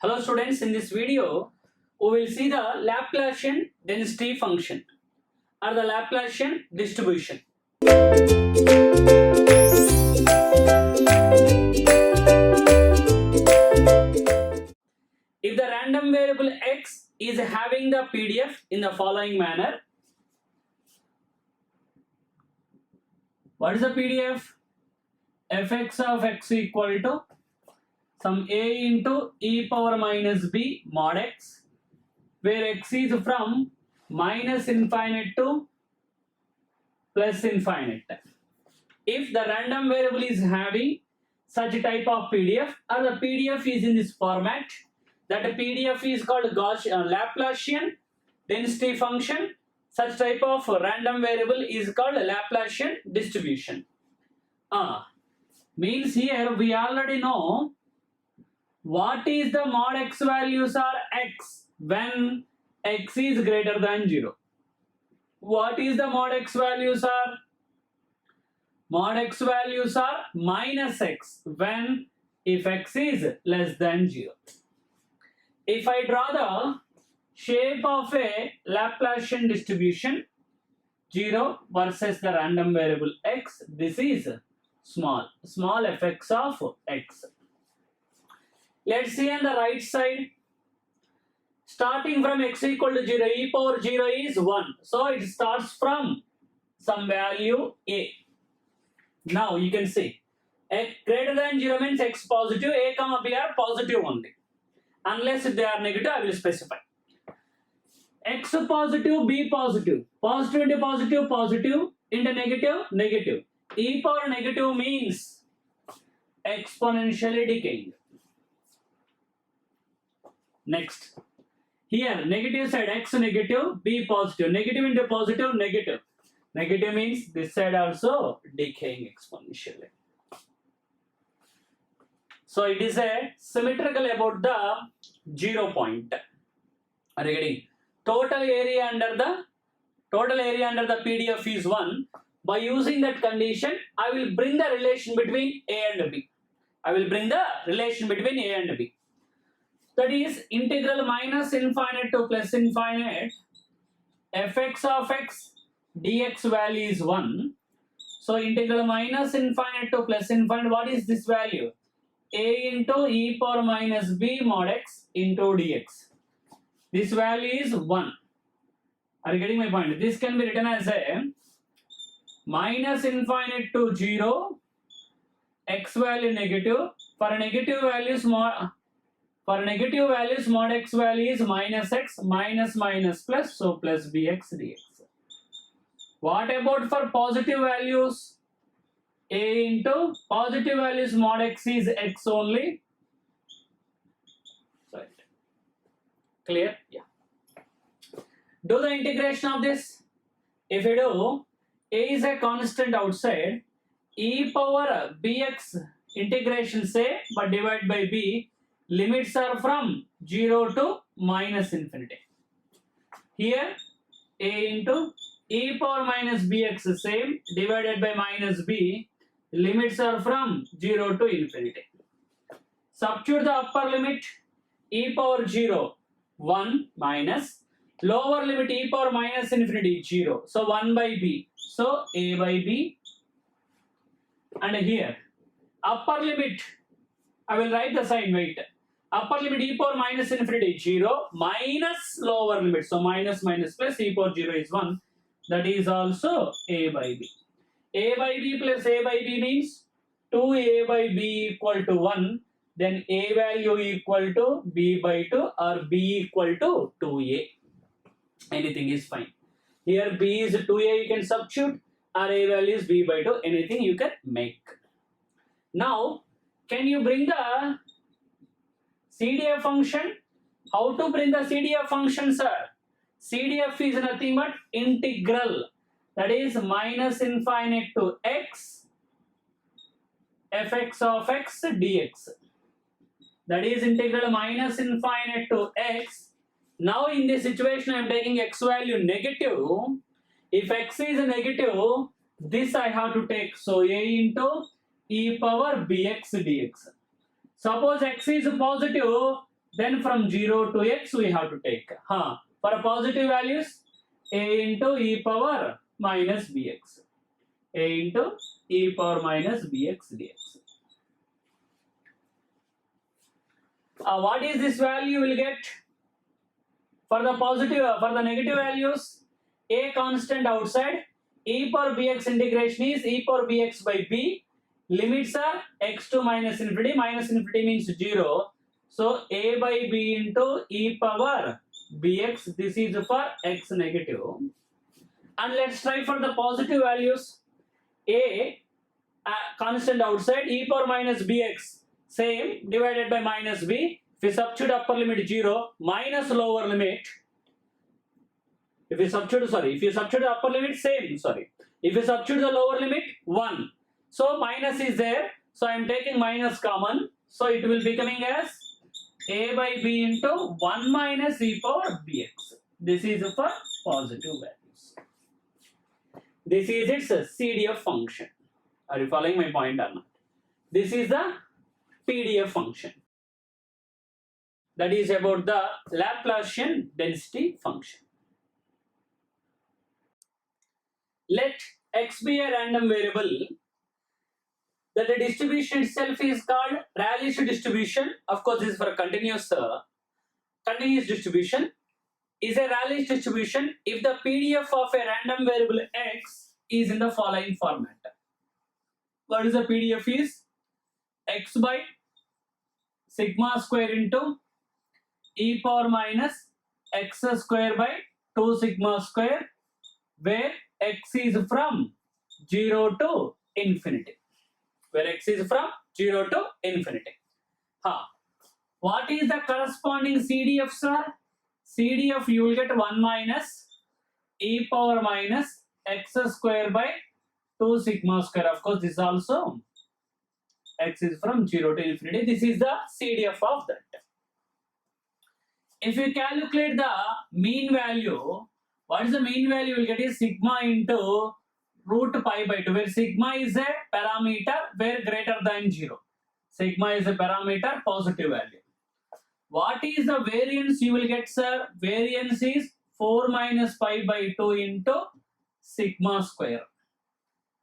Hello students, in this video we will see the Laplacian density function or the Laplacian distribution. If the random variable x is having the PDF in the following manner. What is the PDF? Fx of x equal to some a into e power minus b mod x, where x is from minus infinite to plus infinite. If the random variable is having such type of PDF or the PDF is in this format, that PDF is called Laplacian density function. Such type of random variable is called Laplacian distribution. Means here we already know what is the mod x values are x when x is greater than 0. What is the mod x values are? Mod x values are minus x when if x is less than 0. If I draw the shape of a Laplacian distribution, 0 versus the random variable x, this is small fx of x. Let's see on the right side. Starting from x equal to 0, e power 0 is 1. So it starts from some value a. Now you can see x greater than 0 means x positive, a comma b are positive only. Unless if they are negative, I will specify. X positive, b positive. Positive into positive, positive into negative, negative. E power negative means exponentially decaying. Next, here negative side x negative, b positive, negative into positive, negative. Negative means this side also decaying exponentially. So it is a symmetrical about the 0 point. Are you getting? Total area under the PDF is 1. By using that condition, I will bring the relation between a and b. That is integral minus infinite to plus infinite fx of x dx value is 1. So integral minus infinite to plus infinite, what is this value? A into e power minus b mod x into dx. This value is 1. Are you getting my point? This can be written as a minus infinite to 0, x value negative. For negative values mod x value is minus x, minus plus, so plus bx dx. What about for positive values? A into positive values mod x is x only. Sorry. Clear? Yeah. Do the integration of this. If you do, a is a constant outside, e power bx integration say, but divide by b, limits are from 0 to minus infinity. Here a into e power minus bx is same, divided by minus b, limits are from 0 to infinity. Substitute the upper limit, e power 0, 1 minus, lower limit e power minus infinity 0. So 1 by b. So a by b. And here upper limit, I will write the sign, wait. Upper limit e power minus infinity 0 minus lower limit. So minus plus e power 0 is 1. That is also a by b. A by b plus a by b means 2a by b equal to 1. Then a value equal to b by 2 or b equal to 2a. Anything is fine. Here b is 2a, you can substitute, or a value is b by 2. Anything you can make. Now, can you bring the CDF function? How to bring the CDF function, sir? CDF is nothing but integral. That is minus infinite to x fx of x dx. That is integral minus infinite to x. Now in this situation I am taking x value negative. If x is negative, this I have to take. So a into e power bx dx. Suppose x is positive, then from 0 to x we have to take. For positive values, a into e power minus bx. A into e power minus bx dx. What is this value you will get? For the positive, for the negative values, a constant outside, e power bx integration is e power bx by b. Limits are x to minus infinity means 0. So a by b into e power bx, this is for x negative. And let's try for the positive values. A constant outside, e power minus bx, same, divided by minus b. If we substitute upper limit 0, minus lower limit. If you substitute the upper limit, same, If you substitute the lower limit, 1. So minus is there. So I am taking minus common. So it will be coming as a by b into 1 minus e power bx. This is for positive values. This is its CDF function. Are you following my point or not? This is the PDF function. That is about the Laplacian density function. Let x be a random variable. That the distribution itself is called Rayleigh's distribution. Of course, this is for a continuous distribution. Is a Rayleigh's distribution if the PDF of a random variable x is in the following format. What is the PDF is? X by sigma square into e power minus x square by 2 sigma square, where x is from 0 to infinity. Where x is from 0 to infinity. What is the corresponding CDF, sir? CDF you will get 1 minus e power minus x square by 2 sigma square. Of course, this also x is from 0 to infinity. This is the CDF of that. If you calculate the mean value, what is the mean value? You will get is sigma into root pi by 2, where sigma is a parameter where greater than 0. Sigma is a parameter, positive value. What is the variance you will get, sir? Variance is 4 minus pi by 2 into sigma square.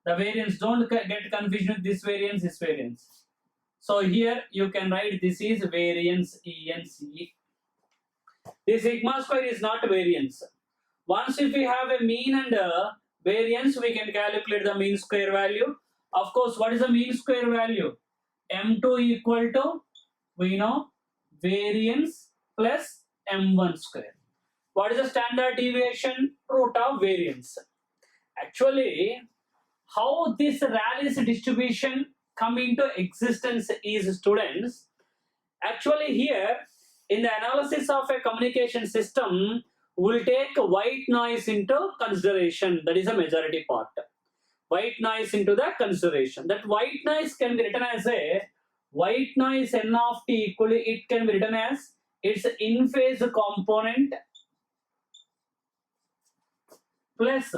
The variance, don't get confused with this variance, So here you can write this is variance ENCE. This sigma square is not variance. Once if we have a mean and a variance, we can calculate the mean square value. Of course, what is the mean square value? M2 equal to, we know, variance plus M1 square. What is the standard deviation? Root of variance. Actually, how this Rayleigh's distribution come into existence is, students, actually here in the analysis of a communication system, we'll take white noise into consideration. That is a majority part. White noise into the consideration. That white noise can be written as a white noise n of t equally, it can be written as its in phase component plus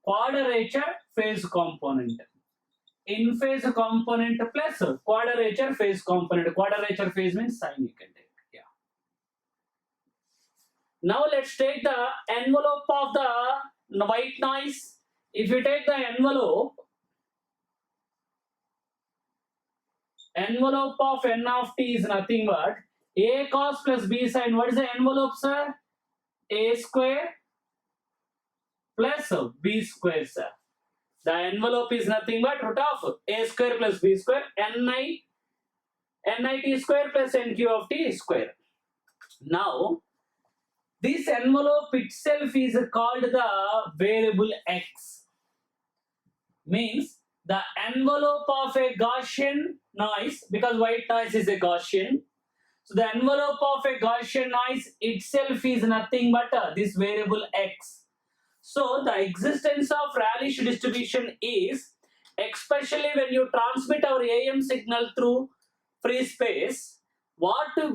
quadrature phase component. In phase component plus quadrature phase component. Quadrature phase means sign you can take. Yeah. Now let's take the envelope of the white noise. If you take the envelope of n of t is nothing but a cos plus b sin. What is the envelope, sir? A square plus b square, sir. The envelope is nothing but root of a square plus b square, nit square plus nq of t square. Now, this envelope itself is called the variable x. Means the envelope of a Gaussian noise, because white noise is a Gaussian. So the envelope of a Gaussian noise itself is nothing but this variable x. So the existence of Rayleigh's distribution is, especially when you transmit our AM signal through free space, what is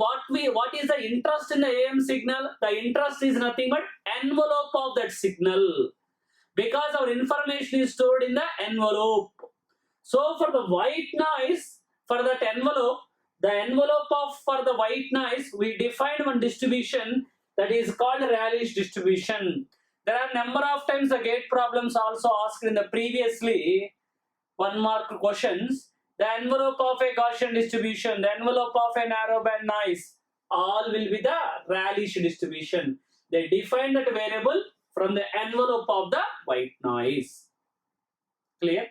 the interest in the AM signal? The interest is nothing but envelope of that signal, because our information is stored in the envelope. So for the white noise, for that envelope, the envelope of for the white noise, we defined one distribution that is called Rayleigh distribution. There are number of times the gate problems also asked in the previously 1 mark questions. The envelope of a Gaussian distribution, the envelope of a narrowband noise, all will be the Rayleigh distribution. They define that variable from the envelope of the white noise. Clear?